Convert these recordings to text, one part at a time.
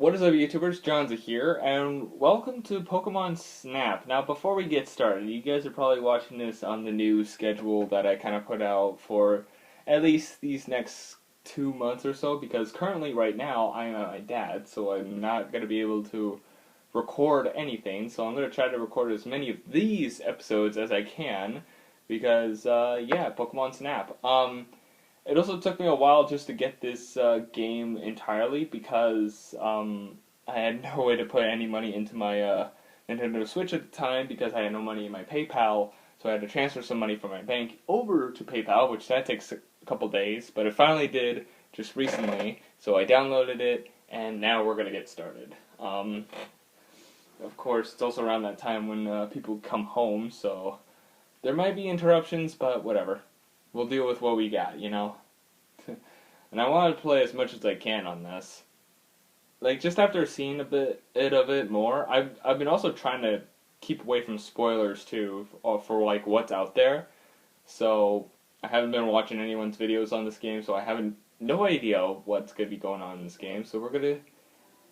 What is up, YouTubers? Johnza here, and welcome to Pokemon Snap. Now, before we get started, you guys are probably watching this on the new schedule that I kind of put out for at least these next 2 months or so, because currently, right now, I'm at my dad's, so I'm not going to be able to record anything, so I'm going to try to record as many of these episodes as I can, because, yeah, Pokemon Snap. It also took me a while just to get this game entirely because I had no way to put any money into my Nintendo Switch at the time because I had no money in my PayPal, so I had to transfer some money from my bank over to PayPal, which that takes a couple days, but it finally did just recently, so I downloaded it, and now we're going to get started. Of course, it's also around that time when people come home, so there might be interruptions, but whatever. We'll deal with what we got, you know? And I want to play as much as I can on this. Like, just after seeing of it more, I've been also trying to keep away from spoilers, too, for like, what's out there. So, I haven't been watching anyone's videos on this game, so I have no idea what's going to be going on in this game, so we're going to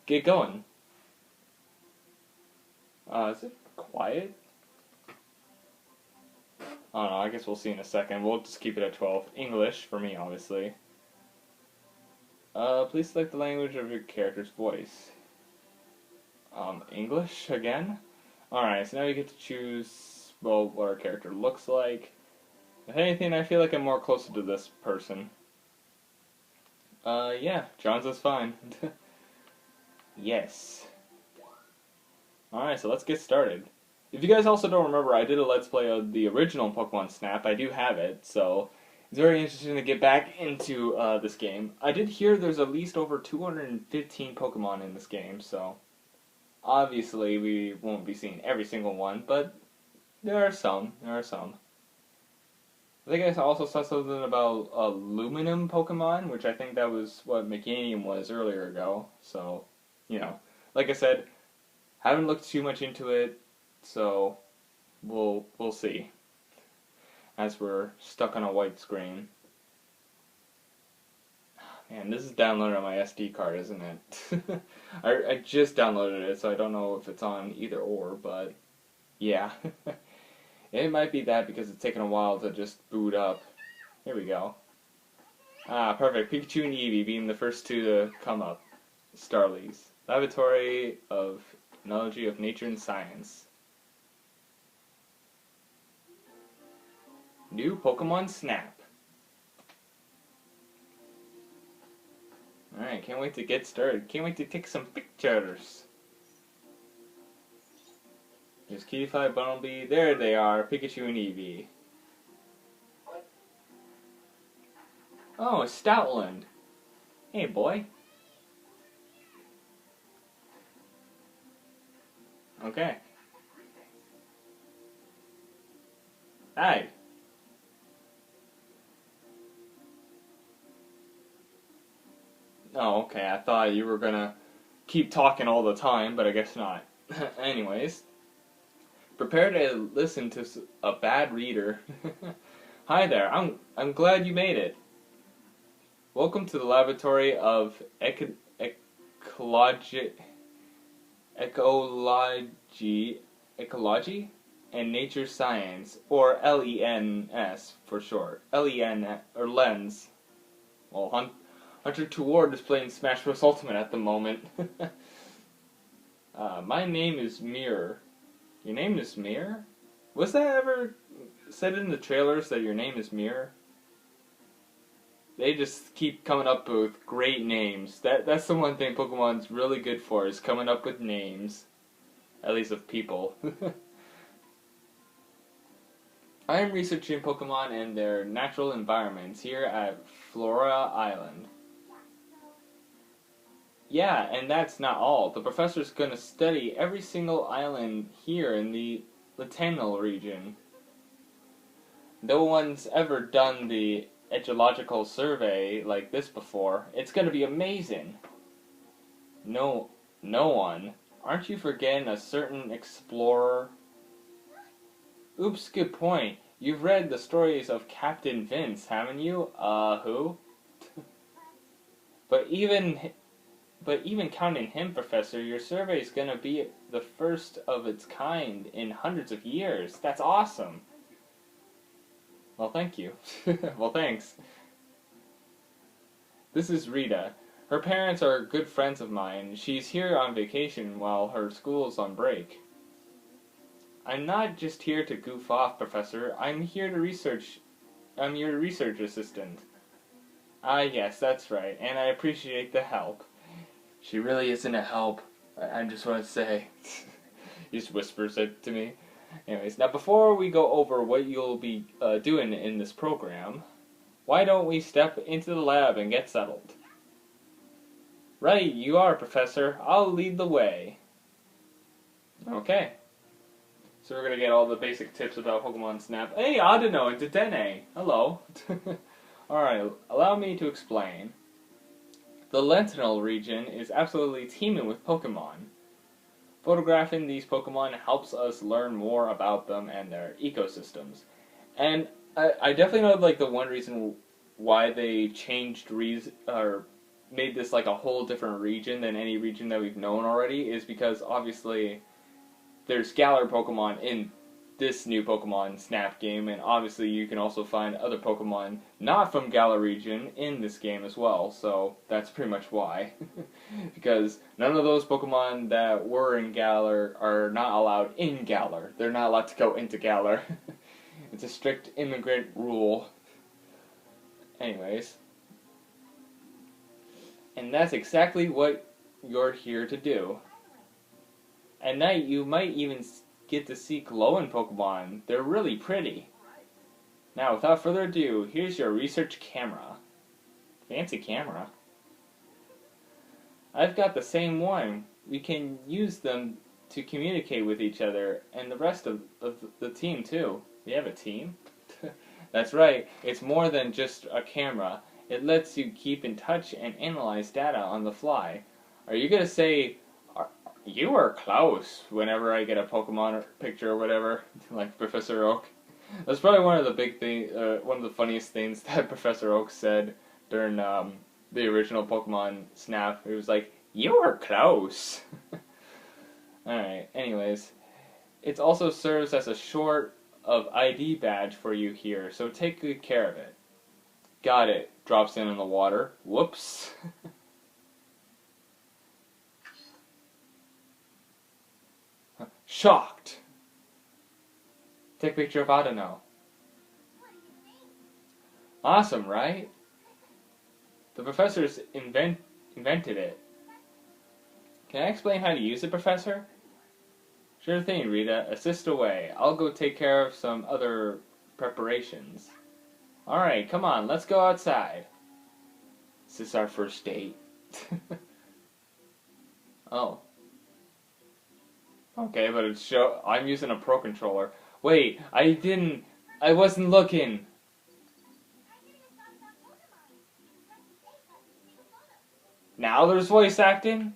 get going. Is it quiet? I don't know, I guess we'll see in a second. We'll just keep it at 12. English, for me, obviously. Please select the language of your character's voice. English, again? Alright, so now you get to choose, well, what our character looks like. If anything, I feel like I'm more closer to this person. Yeah, John's fine. Yes. Alright, so let's get started. If you guys also don't remember, I did a Let's Play of the original Pokemon Snap. I do have it, so it's very interesting to get back into this game. I did hear there's at least over 215 Pokemon in this game, so obviously we won't be seeing every single one, but there are some. I think I also saw something about aluminum Pokemon, which I think that was what Meganium was earlier ago, so, you know. Like I said, haven't looked too much into it. So, we'll see, as we're stuck on a white screen. Man, this is downloaded on my SD card, isn't it? I just downloaded it, so I don't know if it's on either or, but yeah. It might be that because it's taken a while to just boot up. Here we go. Ah, perfect. Pikachu and Eevee being the first two to come up. Starlies. Laboratory of Knowledge of Nature and Science. New Pokemon Snap. Alright, can't wait to get started. Can't wait to take some pictures. There's Keyfly, Bumblebee. There they are, Pikachu and Eevee. Oh, Stoutland. Hey, boy. Okay. Hi. Oh, okay, I thought you were gonna keep talking all the time, but I guess not. Anyways, prepare to listen to a bad reader. Hi there, I'm glad you made it. Welcome to the Laboratory of Ecology and Nature Science, or LENS for short. LEN, or LENS. Well, Hunter Toward is playing Smash Bros. Ultimate at the moment. My name is Mirror. Your name is Mirror? Was that ever said in the trailers that your name is Mirror? They just keep coming up with great names. That's the one thing Pokemon's really good for, is coming up with names. At least of people. I am researching Pokemon and their natural environments here at Flora Island. Yeah, and that's not all. The professor's gonna study every single island here in the Latinal region. No one's ever done the ecological survey like this before. It's gonna be amazing. No one. Aren't you forgetting a certain explorer? Oops, good point. You've read the stories of Captain Vince, haven't you? Who? But even But even counting him, Professor, your survey is gonna be the first of its kind in hundreds of years. That's awesome. Well, thank you. Well, thanks. This is Rita. Her parents are good friends of mine. She's here on vacation while her school's on break. I'm not just here to goof off, Professor. I'm here to research. I'm your research assistant. Ah, yes, that's right, and I appreciate the help. She really isn't a help, I just want to say. He just whispers it to me. Anyways, now before we go over what you'll be doing in this program, why don't we step into the lab and get settled? Right, you are, Professor. I'll lead the way. Okay. So we're going to get all the basic tips about Pokemon Snap. Hey, Adeno and Dedenne. Hello. Alright, allow me to explain. The Lentinel region is absolutely teeming with Pokemon. Photographing these Pokemon helps us learn more about them and their ecosystems. And I definitely know like the one reason why they changed or made this like a whole different region than any region that we've known already is because obviously there's Galar Pokemon in this new Pokemon Snap game, and obviously you can also find other Pokemon not from Galar region in this game as well, so that's pretty much why. Because none of those Pokemon that were in Galar are not allowed in Galar. They're not allowed to go into Galar. It's a strict immigrant rule. Anyways. And that's exactly what you're here to do. At night, you might even get to see glowing Pokemon. They're really pretty. Now, without further ado, here's your research camera. Fancy camera. I've got the same one. We can use them to communicate with each other and the rest of the team, too. We have a team? That's right. It's more than just a camera. It lets you keep in touch and analyze data on the fly. Are you going to say, you are close, whenever I get a Pokemon picture or whatever, like Professor Oak? That's probably one of the one of the funniest things that Professor Oak said during the original Pokemon Snap. It was like, you are close. Alright, anyways. It also serves as a sort of ID badge for you here, so take good care of it. Got it. Drops in the water. Whoops. Shocked. Take a picture of Adeno. Awesome, right? The professors invented it. Can I explain how to use it, Professor? Sure thing, Rita. Assist away. I'll go take care of some other preparations. Alright, come on, let's go outside. Is this our first date? Oh. Okay, but I'm using a Pro Controller. Wait, I wasn't looking. Now there's voice acting?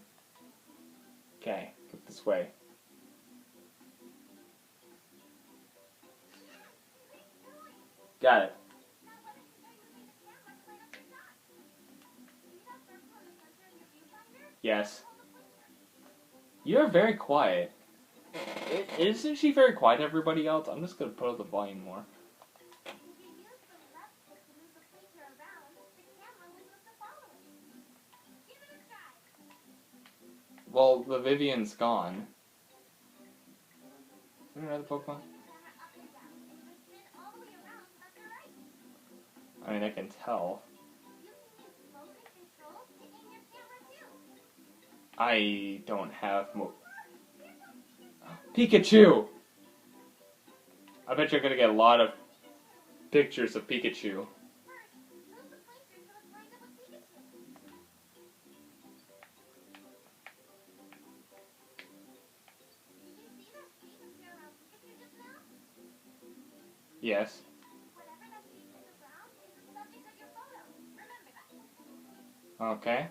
Okay, get this way. Got it. Yes. You're very quiet. Isn't she very quiet to everybody else? I'm just going to put up the volume more. Well, the Vivian's gone. Is there another Pokemon? I mean, I can tell. I don't have Pikachu! I bet you're gonna get a lot of pictures of Pikachu. Yes. Okay.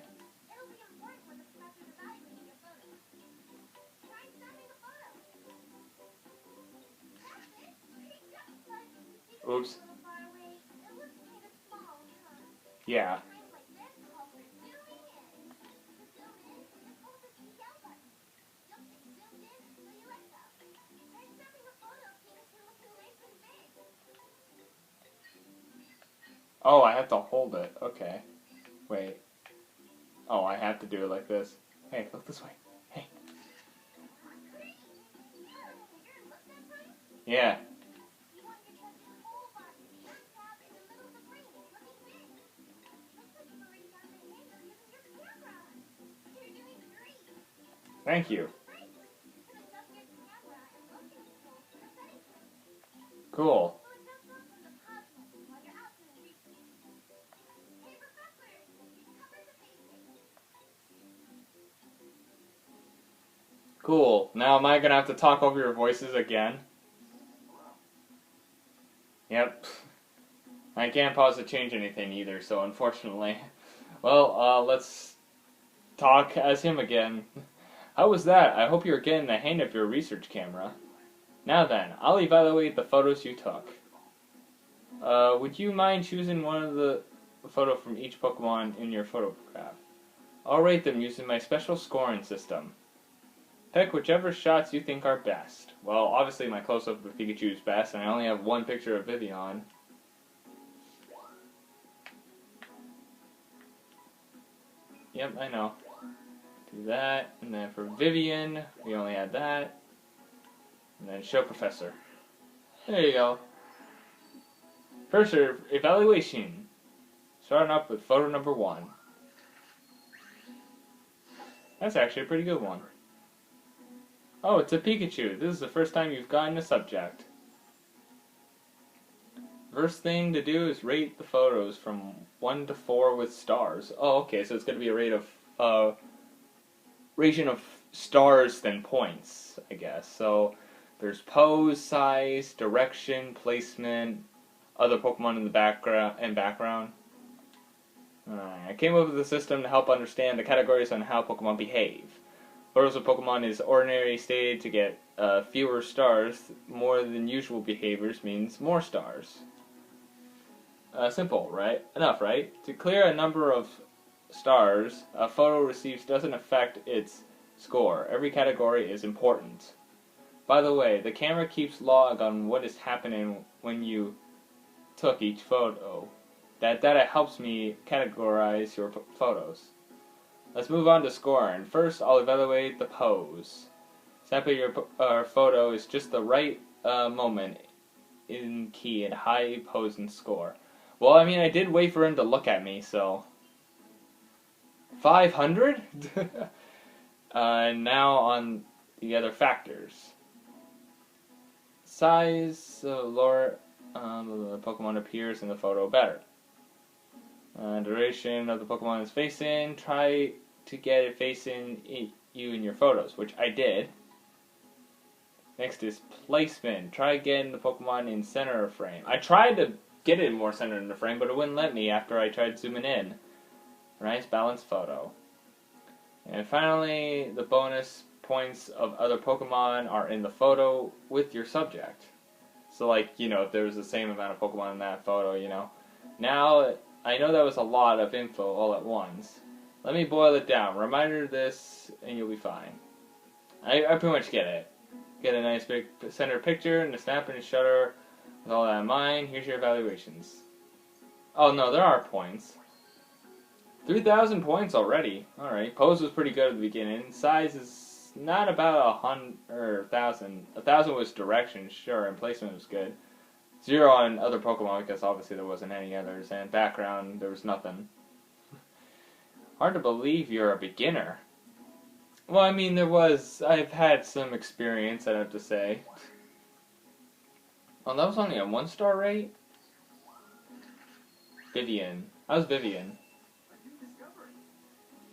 Oops. Yeah. Oh, I have to hold it. Okay. Wait. Oh, I have to do it like this. Hey, look this way. Hey. Yeah. Thank you. Cool. Cool. Now am I gonna have to talk over your voices again? Yep. I can't pause to change anything either, so unfortunately. Well, let's talk as him again. How was that? I hope you're getting the hang of your research camera. Now then, I'll evaluate the photos you took. Would you mind choosing one of the photo from each Pokemon in your photograph? I'll rate them using my special scoring system. Pick whichever shots you think are best. Well, obviously my close-up of Pikachu is best, and I only have one picture of Vivian. Yep, I know. Do that, and then for Vivian, we only had that. And then show Professor. There you go. First evaluation. Starting up with photo number 1. That's actually a pretty good one. Oh, it's a Pikachu. This is the first time you've gotten a subject. First thing to do is rate the photos from 1 to 4 with stars. Oh, okay, so it's going to be a rate of, ration of stars than points, I guess. So, there's pose, size, direction, placement, other Pokemon in the background. I came up with a system to help understand the categories on how Pokemon behave. Photos of Pokemon is ordinary stated to get fewer stars. More than usual behaviors means more stars. Simple, right? Enough, right? To clear a number of stars a photo receives doesn't affect its score. Every category is important. By the way, the camera keeps log on what is happening when you took each photo. That data helps me categorize your photos. Let's move on to scoring. First, I'll evaluate the pose. Snap of your photo is just the right moment in key and high pose and score. Well, I mean, I did wait for him to look at me, so 500. Now on the other factors. Size, the lower the Pokemon appears in the photo, better. Duration of the Pokemon is facing. Try to get it facing you in your photos, which I did. Next is placement. Try getting the Pokemon in center of frame. I tried to get it more centered in the frame, but it wouldn't let me after I tried zooming in. Nice balanced photo. And finally, the bonus points of other Pokemon are in the photo with your subject. So, like, you know, if there was the same amount of Pokemon in that photo, you know. Now, I know that was a lot of info all at once. Let me boil it down. Reminder this, and you'll be fine. I pretty much get it. Get a nice big center picture and a snap and a shutter. With all that in mind, here's your evaluations. Oh no, there are points. 3,000 points already. Alright, pose was pretty good at the beginning. Size is not about 100 or 1,000. 1,000 was direction, sure, and placement was good. 0 on other Pokemon because obviously there wasn't any others, and background there was nothing. Hard to believe you're a beginner. Well, I mean, I've had some experience, I'd have to say. Oh, that was only a 1-star rate? Vivian. How's Vivian?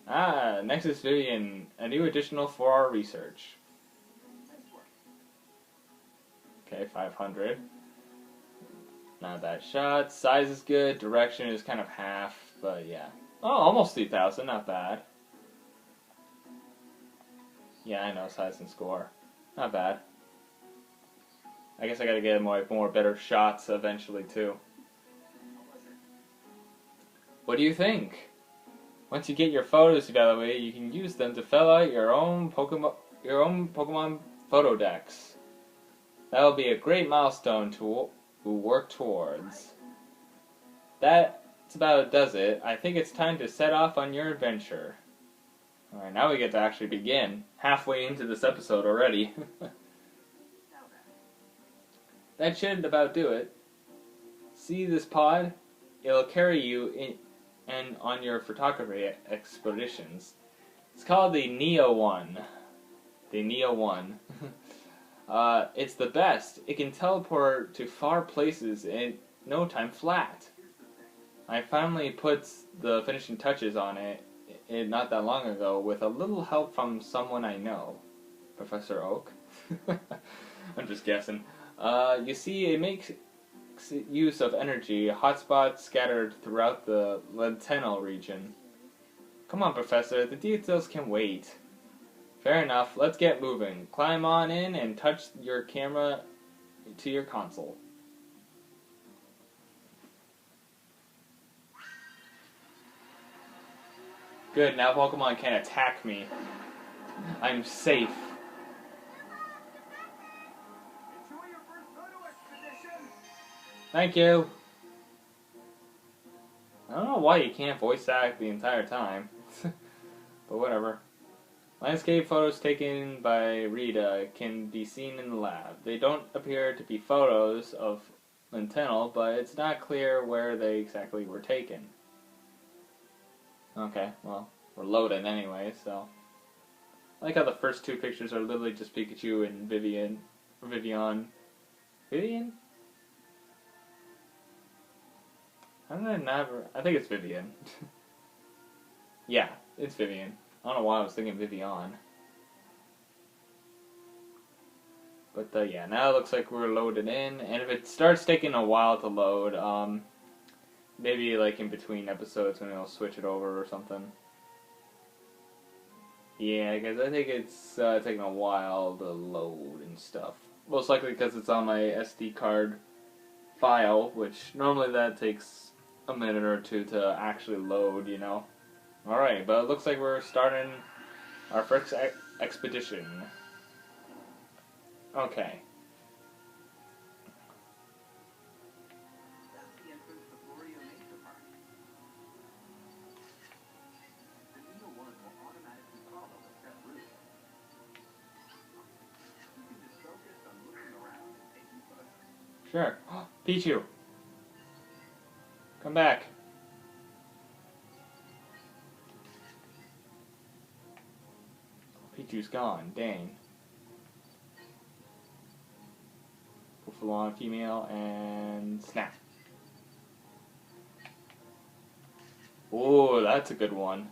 Ah, next is Vivian, a new additional for our research. Okay, 500. Not a bad shot. Size is good. Direction is kind of half, but yeah. Oh, almost 3,000. Not bad. Yeah, I know. Size and score. Not bad. I guess I gotta get more better shots eventually, too. What do you think? Once you get your photos evaluated, you can use them to fill out your own Pokemon photo decks. That will be a great milestone to work towards. That That's about does it. I think it's time to set off on your adventure. Alright, now we get to actually begin. Halfway into this episode already. That should about do it. See this pod? It'll carry you in and on your photography expeditions. It's called the Neo 1. The Neo 1. It's the best. It can teleport to far places in no time flat. I finally put the finishing touches on it not that long ago with a little help from someone I know. Professor Oak? I'm just guessing. You see, it makes use of energy, hotspots scattered throughout the Lentinal region. Come on, Professor, the details can wait. Fair enough, let's get moving. Climb on in and touch your camera to your console. Good, now Pokemon can't attack me. I'm safe. Enjoy your first photo expedition. Thank you. I don't know why you can't voice act the entire time. But whatever. Landscape photos taken by Rita can be seen in the lab. They don't appear to be photos of Lentinal, but it's not clear where they exactly were taken. Okay, well, we're loaded anyway, so... I like how the first two pictures are literally just Pikachu and Vivian. Vivian? How did I never... I think it's Vivian. Yeah, it's Vivian. I don't know why I was thinking Vivian. But yeah, now it looks like we're loaded in, and if it starts taking a while to load, maybe like in between episodes when it'll switch it over or something. Yeah, because I think it's taking a while to load and stuff. Most likely because it's on my SD card file, which normally that takes a minute or two to actually load, you know. Alright, but it looks like we're starting our first expedition. Okay. That's the entrance to Florio Nature Park. The Neo 1 will automatically follow a set route. You can just focus on looking around and taking photos. Sure. Pichu! Come back. Pichu's gone, dang. Full on female and snap. Oh, that's a good one.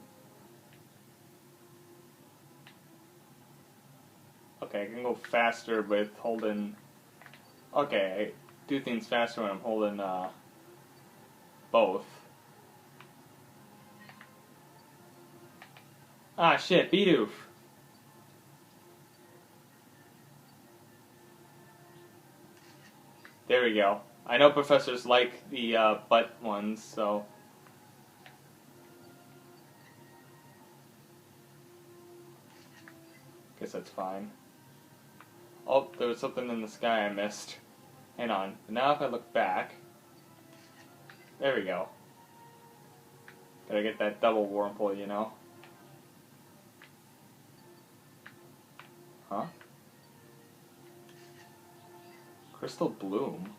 Okay, I can go faster with holding... Okay, I do things faster when I'm holding both. Ah shit, Beethoven. There we go. I know professors like the butt ones, so... Guess that's fine. Oh, there was something in the sky I missed. Hang on. Now if I look back... There we go. Gotta get that double Wurmple, you know? Huh? Crystal Bloom?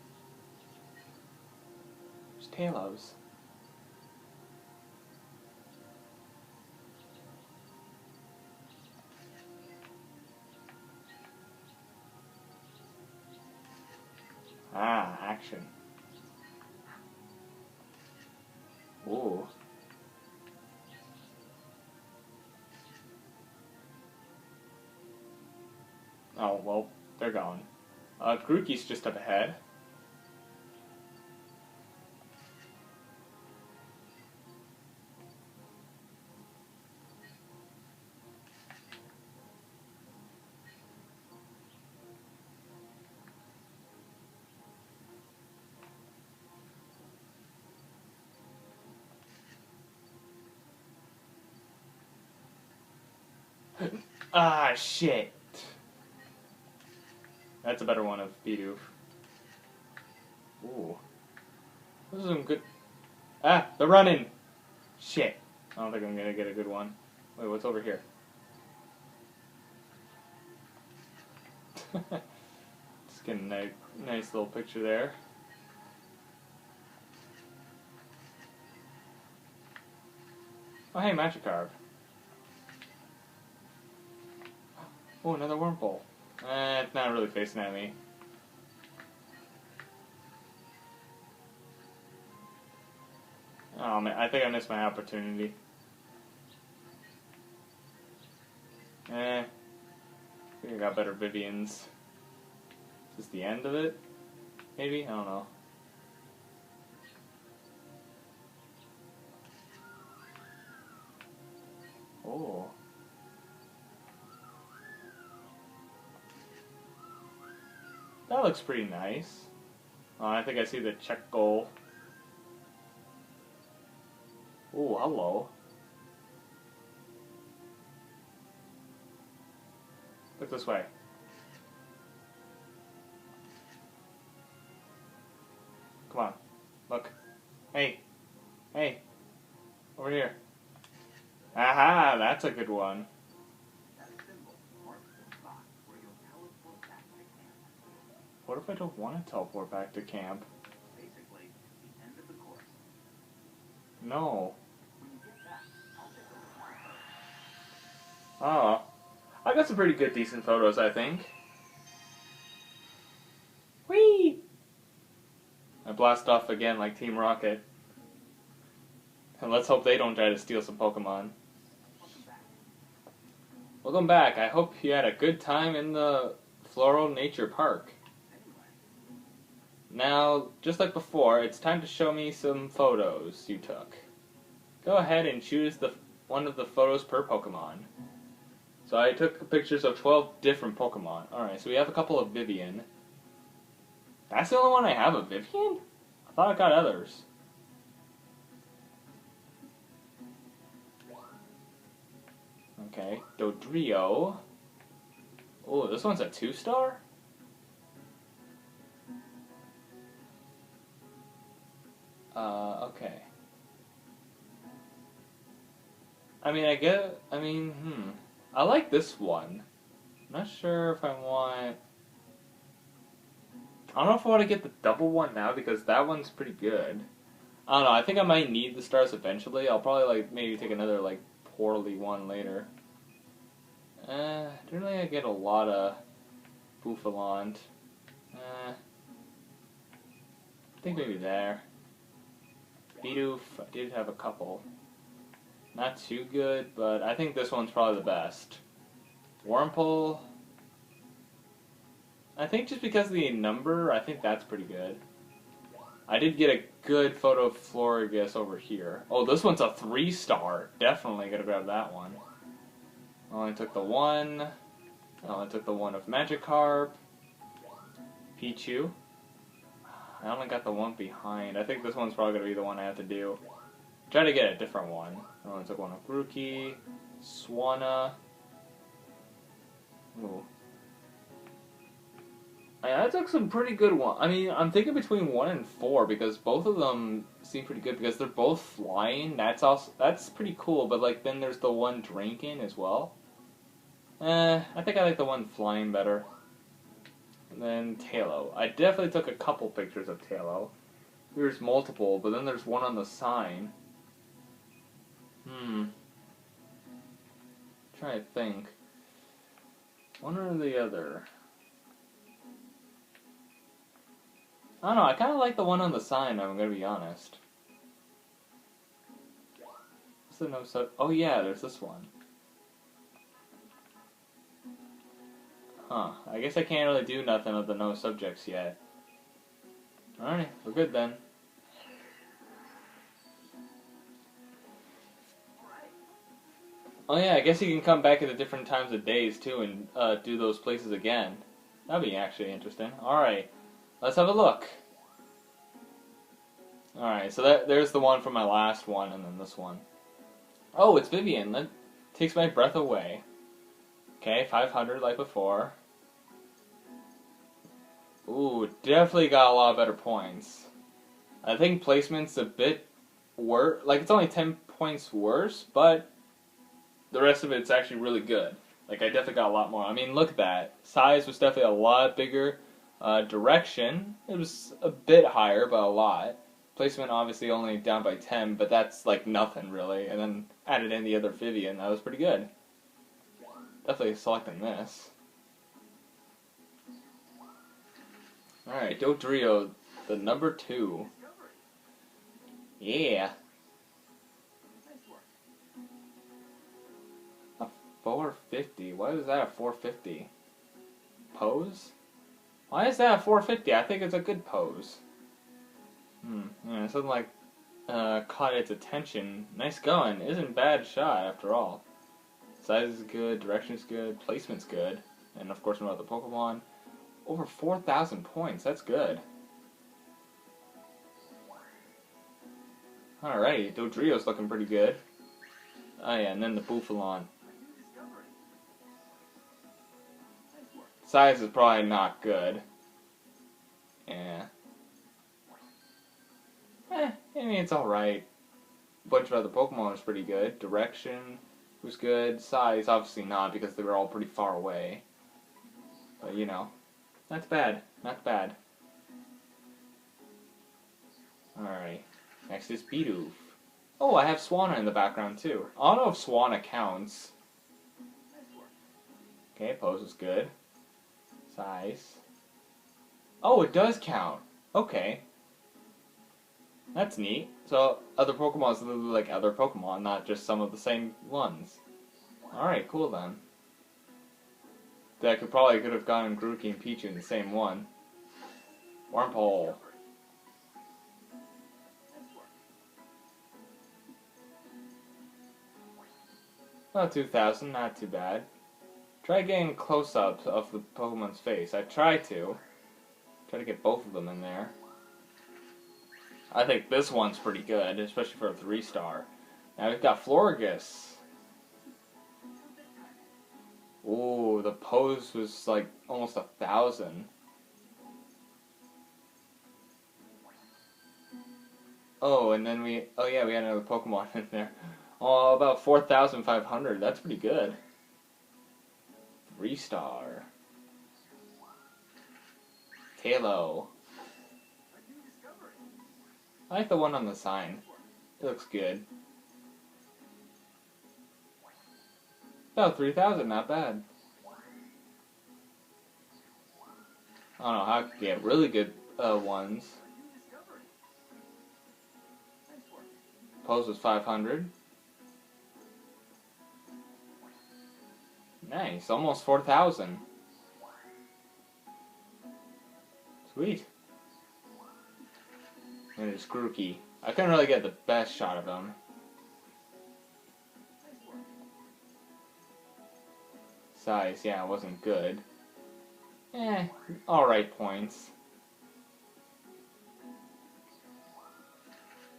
There's Talos. Ah, action. Ooh. Oh, well, they're gone. Grookey's just up ahead. Ah, shit. That's a better one of Bidoof. Ooh. Those are some good... Ah, they're running! Shit. I don't think I'm gonna get a good one. Wait, what's over here? Just getting a nice little picture there. Oh, hey, Magikarp. Oh, another wormhole. It's not really facing at me. Oh man, I think I missed my opportunity. I think I got better Vivians. Is this the end of it? Maybe? I don't know. Oh. That looks pretty nice. Oh, I think I see the check goal. Oh, hello. Look this way. Come on. Look. Hey. Hey. Over here. Aha, that's a good one. That symbol marks the spot where you'll teleport back to camp. What if I don't want to teleport back to camp? Basically, it's the end of the course. No. When you get back, I'll take a look. Oh. I got some pretty good, decent photos, I think. Whee! I blast off again like Team Rocket. And let's hope they don't try to steal some Pokemon. Welcome back. I hope you had a good time in the Floral Nature Park. Now, just like before, it's time to show me some photos you took. Go ahead and choose one of the photos per Pokemon. So I took pictures of 12 different Pokemon. Alright, so we have a couple of Vivian. That's the only one I have of Vivian? I thought I got others. Okay, Dodrio. Oh, this one's a 2-star? Okay. I like this one. I'm not sure if I want... I don't know if I want to get the double one now, because that one's pretty good. I don't know, I think I might need the stars eventually. I'll probably, maybe take another, poorly one later. Generally I get a lot of Bouffalante. I think maybe there. Bidoof, I did have a couple. Not too good, but I think this one's probably the best. Wurmple, I think just because of the number, I think that's pretty good. I did get a good photo of Florigus over here. Oh, this one's a 3-star. Definitely gonna grab that one. I only took the one. I only took the one of Magikarp. Pichu. I only got the one behind. I think this one's probably gonna be the one I have to do. Try to get a different one. I only took one of Grookey, Swanna. Ooh. I took some pretty good ones. I mean, I'm thinking between 1 and 4 because both of them seem pretty good because they're both flying. That's pretty cool. But then there's the one drinking as well. I think I like the one flying better. And then Tailo. I definitely took a couple pictures of Tailo. There's multiple, but then there's one on the sign. Trying to think. One or the other. I don't know, I kind of like the one on the sign, I'm gonna be honest. What's the no sub? Oh yeah, there's this one. Huh, I guess I can't really do nothing with the no subjects yet. Alright, we're good then. Oh yeah, I guess you can come back at the different times of days too and do those places again. That'd be actually interesting. Alright, let's have a look. Alright, so there's the one from my last one and then this one. Oh, it's Vivian. That takes my breath away. Okay, 500 like before. Ooh, definitely got a lot better points. I think placement's a bit worse. Like, it's only 10 points worse, but the rest of it's actually really good. Like, I definitely got a lot more. I mean, look at that. Size was definitely a lot bigger. Direction, it was a bit higher, but a lot. Placement, obviously, only down by 10, but that's, like, nothing, really. And then added in the other Vivian. That was pretty good. Definitely selecting this. Alright, Dodrio, the number 2. Yeah. A 450. Why is that a 450? Pose? Why is that a 450? I think it's a good pose. Yeah, something like caught its attention. Nice going. Isn't a bad shot after all. Size is good, direction is good, placement's good, and of course, no other Pokemon. Over 4,000 points. That's good. Alrighty, Dodrio's looking pretty good. Oh yeah, and then the Bouffalon. Size is probably not good. Yeah. I mean, it's alright. A bunch of other Pokemon was pretty good. Direction was good. Size, obviously not, because they were all pretty far away. But, you know, not bad. Not bad. Alright. Next is Bidoof. Oh, I have Swanna in the background, too. I don't know if Swanna counts. Okay, pose is good. Size. Oh, it does count. Okay. That's neat. So, other Pokemon's like other Pokemon, not just some of the same ones. Alright, cool then. That could have gotten Grookey and Pichu in the same one. Wormhole. About 2,000, not too bad. Try getting close-ups of the Pokemon's face. I try to. Try to get both of them in there. I think this one's pretty good, especially for a 3-star. Now we've got Florges. Ooh, the pose was like almost 1,000. Oh, and then we had another Pokemon in there. Oh, about 4,500. That's pretty good. 3-star. Talo. I like the one on the sign. It looks good. About 3,000, not bad. I don't know how I could get really good ones. Pose was 500. Nice, almost 4,000. Sweet. And there's Grookey. I couldn't really get the best shot of him. Size, yeah, it wasn't good. Alright points.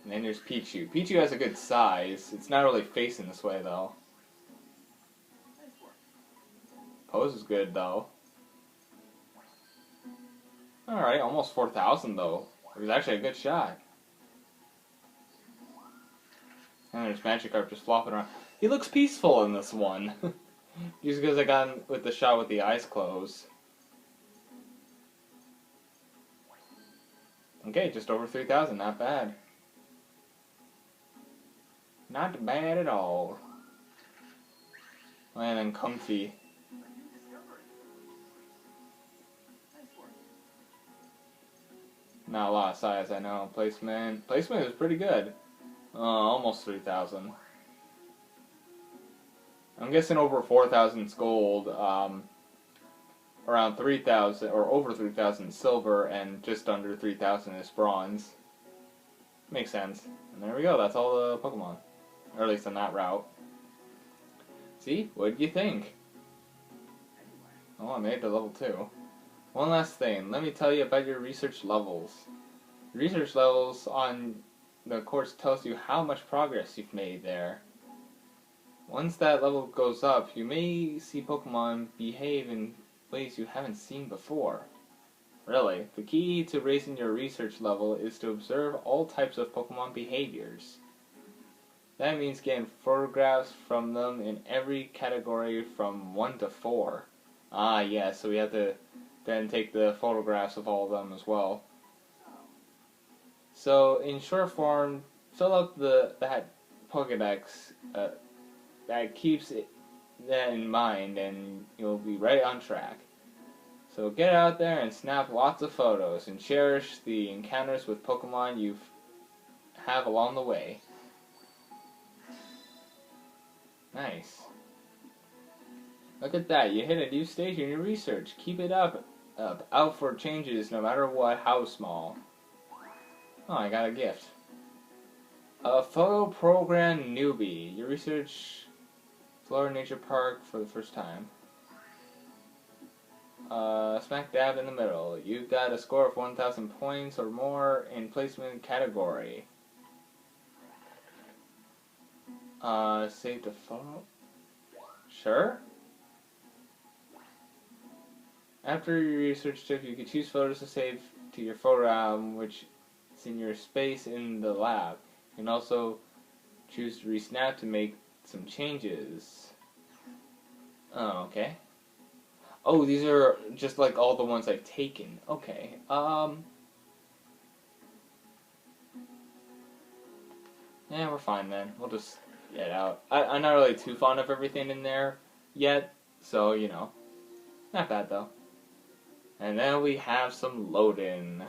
And then there's Pichu. Pichu has a good size. It's not really facing this way, though. Pose is good, though. Alright, almost 4,000, though. It was actually a good shot. And there's Magikarp just flopping around. He looks peaceful in this one. Just because I got him with the shot with the eyes closed. Okay, just over 3,000. Not bad. Not bad at all. And then Comfy. Not a lot of size, I know. Placement is pretty good. Almost 3,000. I'm guessing over 4,000 is gold. Around 3,000 or over 3,000 is silver, and just under 3,000 is bronze. Makes sense. And there we go. That's all the Pokemon, or at least on that route. See, what do you think? Oh, I made it to level 2. One last thing, let me tell you about your research levels. Research levels on the course tells you how much progress you've made there. Once that level goes up, you may see Pokemon behave in ways you haven't seen before. Really, the key to raising your research level is to observe all types of Pokemon behaviors. That means getting photographs from them in every category from 1 to 4. Ah, yeah, so we have to then take the photographs of all of them as well. So, in short form, fill up that Pokedex that keeps that in mind, and you'll be right on track. So get out there and snap lots of photos, and cherish the encounters with Pokemon you have along the way. Nice. Look at that, you hit a new stage in your research. Keep it up. Out for changes no matter what, how small. Oh, I got a gift. A photo program newbie. You research Florida Nature Park for the first time. Smack dab in the middle. You got a score of 1,000 points or more in placement category. Save the photo. Sure. After your research trip, you can choose photos to save to your photo album, which is in your space in the lab. You can also choose to resnap to make some changes. Oh, okay. Oh, these are just like all the ones I've taken. Okay. Yeah, we're fine then. We'll just get out. I'm not really too fond of everything in there yet, so, you know. Not bad, though. And then we have some load-in.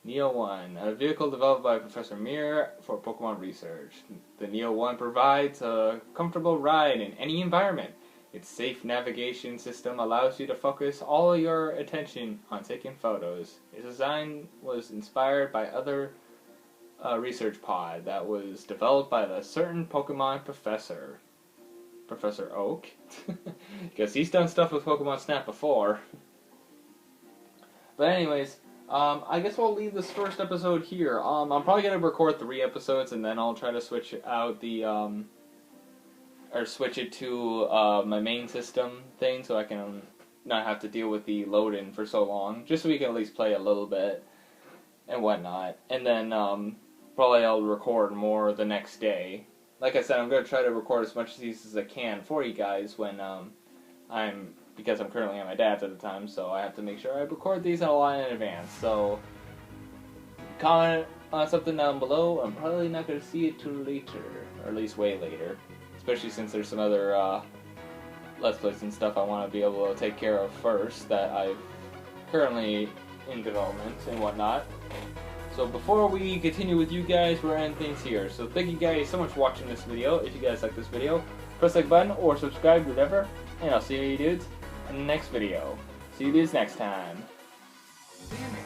Neo 1, a vehicle developed by Professor Mir for Pokemon research. The Neo 1 provides a comfortable ride in any environment. Its safe navigation system allows you to focus all your attention on taking photos. Its design was inspired by other research pod that was developed by a certain Pokemon professor. Professor Oak? Because he's done stuff with Pokemon Snap before. But anyways, I guess we'll leave this first episode here. I'm probably going to record 3 episodes, and then I'll try to switch out the, or switch it to my main system thing, so I can not have to deal with the load-in for so long, just so we can at least play a little bit and whatnot. And then probably I'll record more the next day. Like I said, I'm going to try to record as much of these as I can for you guys when because I'm currently at my dad's at the time, so I have to make sure I record these a lot in advance. So comment on something down below. I'm probably not going to see it till later, or at least way later. Especially since there's some other Let's Plays and stuff I want to be able to take care of first that I've currently in development and whatnot. So before we continue with you guys, we're ending things here. So thank you guys so much for watching this video. If you guys like this video, press like button or subscribe, whatever. And I'll see you dudes in the next video. See you dudes next time. Damn it.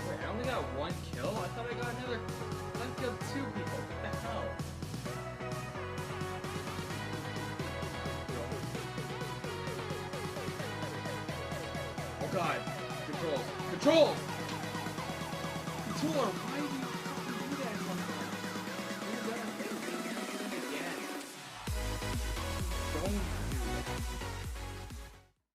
Wait, I only got 1 kill? I thought I got another. I killed 2 people. What the hell? Oh god. Controls. Controls! Controller, why do you